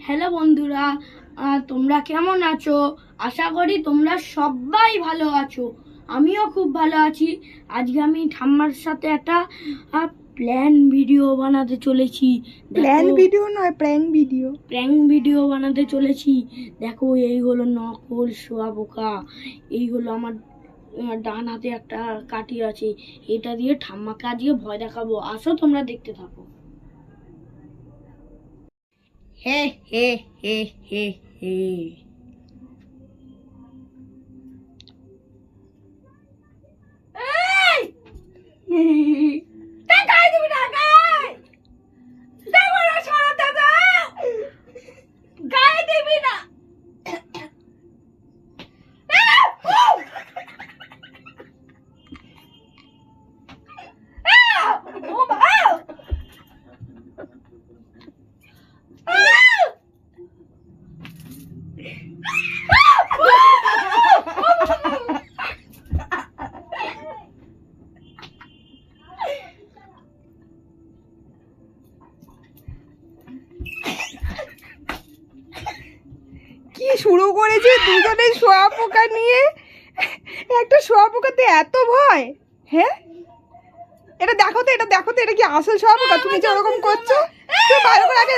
Hello বন্ধুরা, তোমরা কেমন আছো? আশা করি তোমরা সবাই ভালো আছো। আমিও খুব ভালো আছি। আজকে আমি ঠাম্মার সাথে একটা প্ল্যান ভিডিও বানাতে চলেছি। প্ল্যান ভিডিও নয়, প্র্যাঙ্ক ভিডিও বানাতে চলেছি। দেখো, এই হলো নকল শুঁয়াপোকা। এই হলো আমার ডান হাতে একটা কাঠি আছে। এটা দিয়ে ঠাম্মাকে আজকে ভয় দেখাবো। আসো, তোমরা দেখতে থাকো। হে হে হে হে হে। টাকাই দিবি না, দেবো না, সরা দাদা, গায়ে দিবি না। কি শুরু করেছে দুজনে শুঁয়াপোকা নিয়ে। একটা শুঁয়াপোকাতে এত ভয়? হ্যাঁ, এটা দেখো তো, এটা কি আসল শুঁয়াপোকা? তুমি যে ওরকম করছো, তুমি ভালো করে আগে।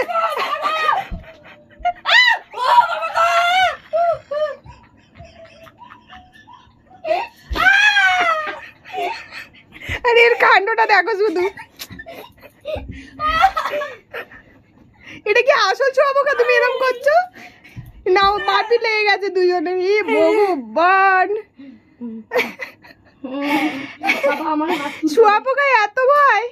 আরে এর কাণ্ডটা দেখো শুধু। এটা কি আসল শুঁয়াপোকা? তুমি এরকম করছো? নাও, মাটি লেগে গেছে দুজনের। ই ভগবান, শুঁয়াপোকায় এত ভয়!